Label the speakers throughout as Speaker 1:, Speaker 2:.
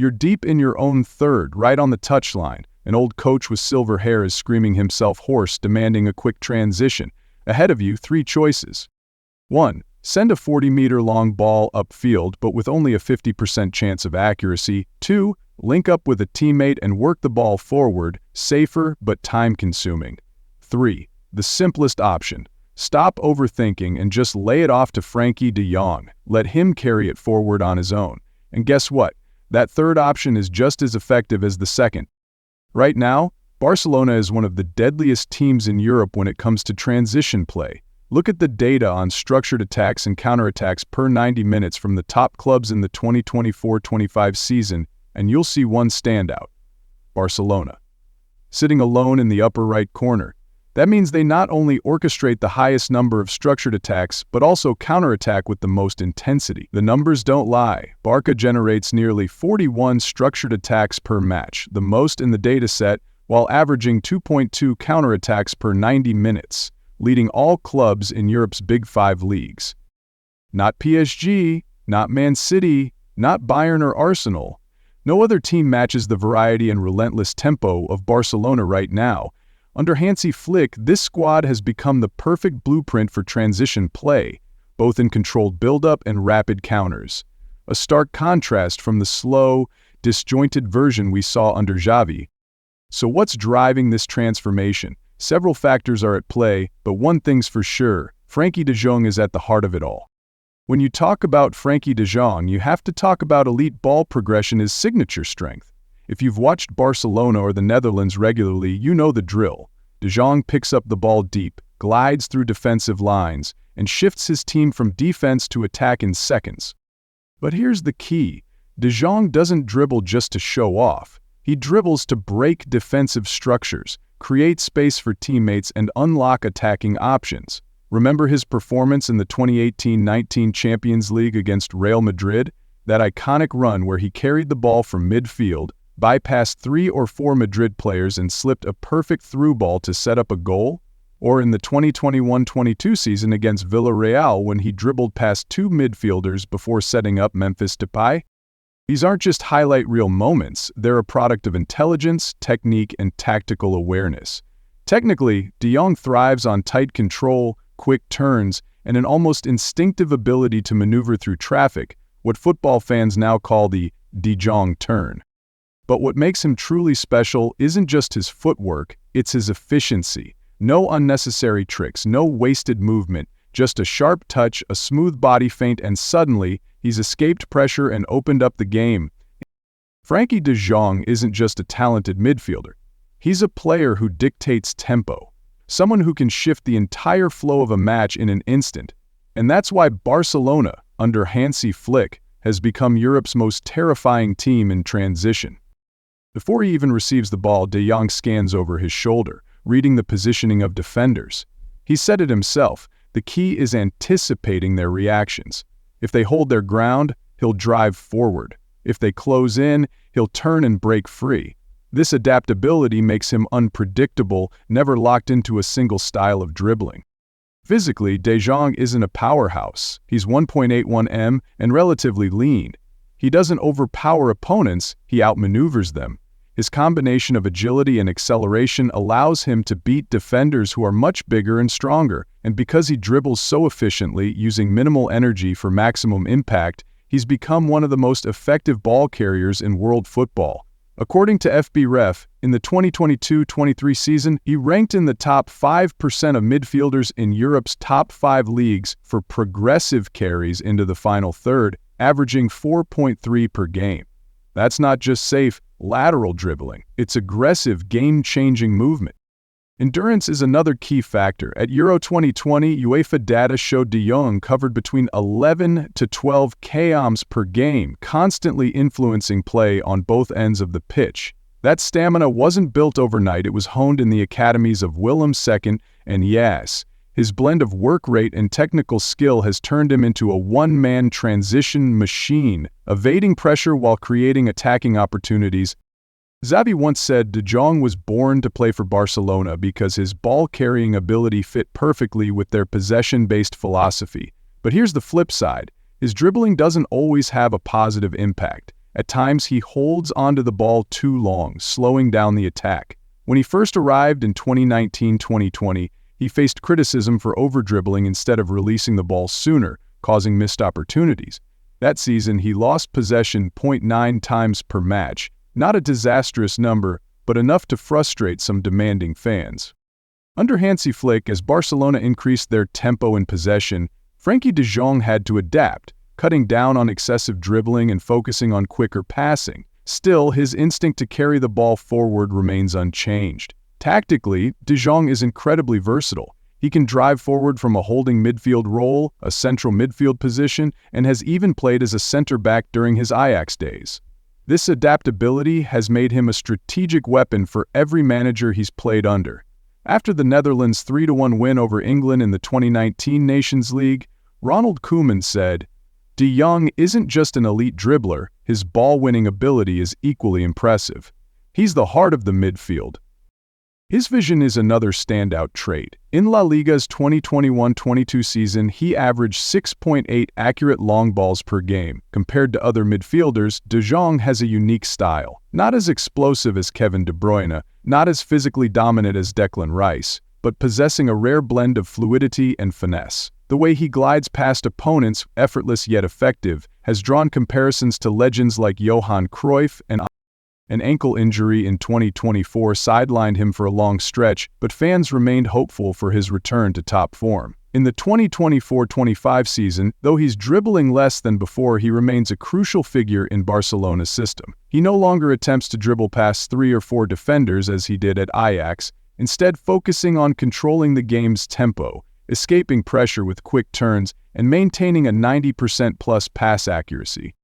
Speaker 1: You're deep in your own third, right on the touchline. An old coach with silver hair is screaming himself hoarse, demanding a quick transition. Ahead of you, 3 choices. 1. Send a 40-meter-long ball upfield, but with only a 50% chance of accuracy. 2. Link up with a teammate and work the ball forward, safer but time-consuming. 3. The simplest option. Stop overthinking and just lay it off to Frenkie de Jong. Let him carry it forward on his own. And guess what? That third option is just as effective as the second. Right now, Barcelona is one of the deadliest teams in Europe when it comes to transition play. Look at the data on structured attacks and counterattacks per 90 minutes from the top clubs in the 2024-25 season, and you'll see one standout: Barcelona. Sitting alone in the upper right corner. That means they not only orchestrate the highest number of structured attacks, but also counterattack with the most intensity. The numbers don't lie. Barca generates nearly 41 structured attacks per match, the most in the dataset, while averaging 2.2 counterattacks per 90 minutes, leading all clubs in Europe's Big 5 leagues. Not PSG, not Man City, not Bayern or Arsenal. No other team matches the variety and relentless tempo of Barcelona right now. Under Hansi Flick, this squad has become the perfect blueprint for transition play, both in controlled build-up and rapid counters. A stark contrast from the slow, disjointed version we saw under Xavi. So what's driving this transformation? Several factors are at play, but one thing's for sure: Frenkie de Jong is at the heart of it all. When you talk about Frenkie de Jong, you have to talk about elite ball progression as signature strength. If you've watched Barcelona or the Netherlands regularly, you know the drill. De Jong picks up the ball deep, glides through defensive lines, and shifts his team from defense to attack in seconds. But here's the key: De Jong doesn't dribble just to show off. He dribbles to break defensive structures, create space for teammates, and unlock attacking options. Remember his performance in the 2018-19 Champions League against Real Madrid? That iconic run where he carried the ball from midfield, bypassed 3 or 4 Madrid players and slipped a perfect through ball to set up a goal? Or in the 2021-22 season against Villarreal when he dribbled past 2 midfielders before setting up Memphis Depay? These aren't just highlight reel moments, they're a product of intelligence, technique, and tactical awareness. Technically, De Jong thrives on tight control, quick turns, and an almost instinctive ability to maneuver through traffic, what football fans now call the De Jong turn. But what makes him truly special isn't just his footwork, it's his efficiency. No unnecessary tricks, no wasted movement, just a sharp touch, a smooth body feint, and suddenly, he's escaped pressure and opened up the game. Frenkie de Jong isn't just a talented midfielder. He's a player who dictates tempo, someone who can shift the entire flow of a match in an instant. And that's why Barcelona, under Hansi Flick, has become Europe's most terrifying team in transition. Before he even receives the ball, De Jong scans over his shoulder, reading the positioning of defenders. He said it himself: the key is anticipating their reactions. If they hold their ground, he'll drive forward. If they close in, he'll turn and break free. This adaptability makes him unpredictable, never locked into a single style of dribbling. Physically, De Jong isn't a powerhouse. He's 1.81 m and relatively lean. He doesn't overpower opponents, he outmaneuvers them. His combination of agility and acceleration allows him to beat defenders who are much bigger and stronger, and because he dribbles so efficiently, using minimal energy for maximum impact, he's become one of the most effective ball carriers in world football. According to FBref, in the 2022-23 season, he ranked in the top 5% of midfielders in Europe's top 5 leagues for progressive carries into the final third, averaging 4.3 per game. That's not just safe, lateral dribbling. It's aggressive, game-changing movement. Endurance is another key factor. At Euro 2020, UEFA data showed De Jong covered between 11 to 12 km per game, constantly influencing play on both ends of the pitch. That stamina wasn't built overnight, it was honed in the academies of Willem II and Yas. His blend of work rate and technical skill has turned him into a one-man transition machine, evading pressure while creating attacking opportunities. Xavi once said De Jong was born to play for Barcelona because his ball-carrying ability fit perfectly with their possession-based philosophy. But here's the flip side. His dribbling doesn't always have a positive impact. At times, he holds onto the ball too long, slowing down the attack. When he first arrived in 2019-2020, he faced criticism for over-dribbling instead of releasing the ball sooner, causing missed opportunities. That season, he lost possession 0.9 times per match, not a disastrous number, but enough to frustrate some demanding fans. Under Hansi Flick, as Barcelona increased their tempo and possession, Frenkie de Jong had to adapt, cutting down on excessive dribbling and focusing on quicker passing. Still, his instinct to carry the ball forward remains unchanged. Tactically, de Jong is incredibly versatile. He can drive forward from a holding midfield role, a central midfield position, and has even played as a center-back during his Ajax days. This adaptability has made him a strategic weapon for every manager he's played under. After the Netherlands' 3-1 win over England in the 2019 Nations League, Ronald Koeman said, "De Jong isn't just an elite dribbler, his ball-winning ability is equally impressive. He's the heart of the midfield." His vision is another standout trait. In La Liga's 2021-22 season, he averaged 6.8 accurate long balls per game. Compared to other midfielders, De Jong has a unique style. Not as explosive as Kevin De Bruyne, not as physically dominant as Declan Rice, but possessing a rare blend of fluidity and finesse. The way he glides past opponents, effortless yet effective, has drawn comparisons to legends like Johan Cruyff, and an ankle injury in 2024 sidelined him for a long stretch, but fans remained hopeful for his return to top form. In the 2024-25 season, though he's dribbling less than before, he remains a crucial figure in Barcelona's system. He no longer attempts to dribble past 3 or 4 defenders as he did at Ajax, instead focusing on controlling the game's tempo, escaping pressure with quick turns, and maintaining a 90%+ pass accuracy.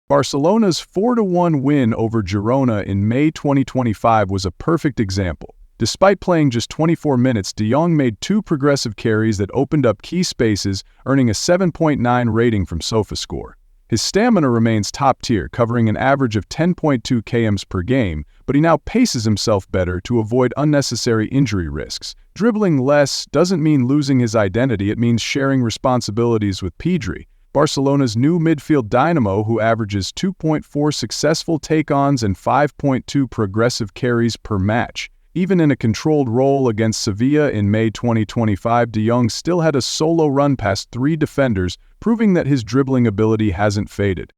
Speaker 1: Barcelona's 4-1 win over Girona in May 2025 was a perfect example. Despite playing just 24 minutes, De Jong made 2 progressive carries that opened up key spaces, earning a 7.9 rating from SofaScore. His stamina remains top tier, covering an average of 10.2 kms per game, but he now paces himself better to avoid unnecessary injury risks. Dribbling less doesn't mean losing his identity, it means sharing responsibilities with Pedri, Barcelona's new midfield dynamo, who averages 2.4 successful take-ons and 5.2 progressive carries per match. Even in a controlled role against Sevilla in May 2025, De Jong still had a solo run past 3 defenders, proving that his dribbling ability hasn't faded.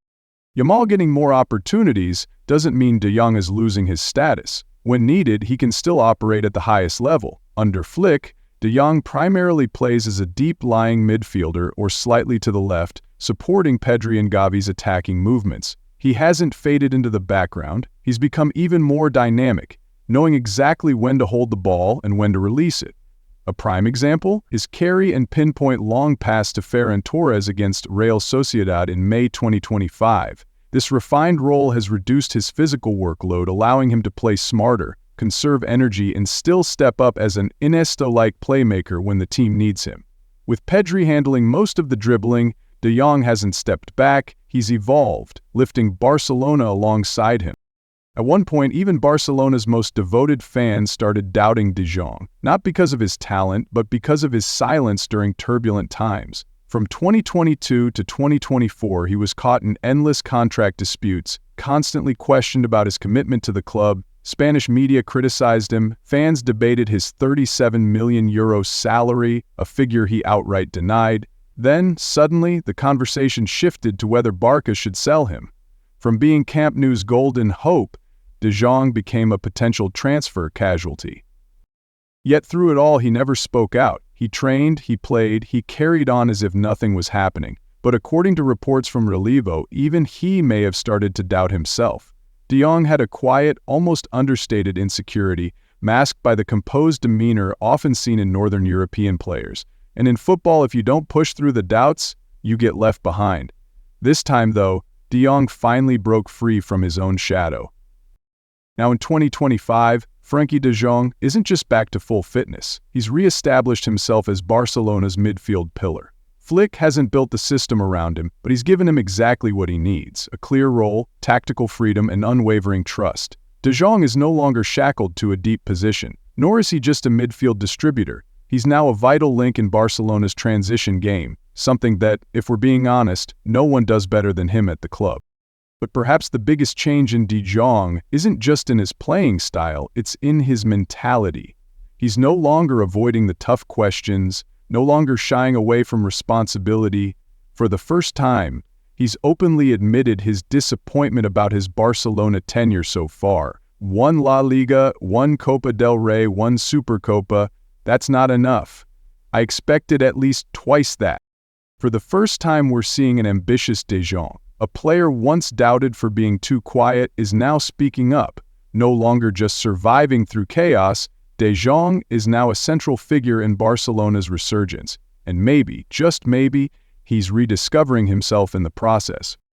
Speaker 1: Yamal getting more opportunities doesn't mean De Jong is losing his status. When needed, he can still operate at the highest level. Under Flick, De Jong primarily plays as a deep-lying midfielder or slightly to the left, supporting Pedri and Gavi's attacking movements. He hasn't faded into the background, he's become even more dynamic, knowing exactly when to hold the ball and when to release it. A prime example is carry and pinpoint long pass to Ferran Torres against Real Sociedad in May 2025. This refined role has reduced his physical workload, allowing him to play smarter, conserve energy, and still step up as an Iniesta-like playmaker when the team needs him. With Pedri handling most of the dribbling, De Jong hasn't stepped back, he's evolved, lifting Barcelona alongside him. At one point, even Barcelona's most devoted fans started doubting De Jong, not because of his talent, but because of his silence during turbulent times. From 2022 to 2024, he was caught in endless contract disputes, constantly questioned about his commitment to the club. Spanish media criticized him, fans debated his €37 million salary, a figure he outright denied. Then, suddenly, the conversation shifted to whether Barca should sell him. From being Camp Nou's golden hope, De Jong became a potential transfer casualty. Yet through it all, he never spoke out. He trained, he played, he carried on as if nothing was happening. But according to reports from Relevo, even he may have started to doubt himself. De Jong had a quiet, almost understated insecurity, masked by the composed demeanor often seen in Northern European players. And in football, if you don't push through the doubts, you get left behind. This time, though, De Jong finally broke free from his own shadow. Now in 2025, Frenkie de Jong isn't just back to full fitness. He's re-established himself as Barcelona's midfield pillar. Flick hasn't built the system around him, but he's given him exactly what he needs: a clear role, tactical freedom, and unwavering trust. De Jong is no longer shackled to a deep position, nor is he just a midfield distributor. He's now a vital link in Barcelona's transition game, something that, if we're being honest, no one does better than him at the club. But perhaps the biggest change in De Jong isn't just in his playing style, it's in his mentality. He's no longer avoiding the tough questions, no longer shying away from responsibility. For the first time, he's openly admitted his disappointment about his Barcelona tenure so far. One La Liga, one Copa del Rey, one Supercopa, that's not enough. I expected at least twice that. For the first time, we're seeing an ambitious De Jong. A player once doubted for being too quiet is now speaking up. No longer just surviving through chaos, De Jong is now a central figure in Barcelona's resurgence. And maybe, just maybe, he's rediscovering himself in the process.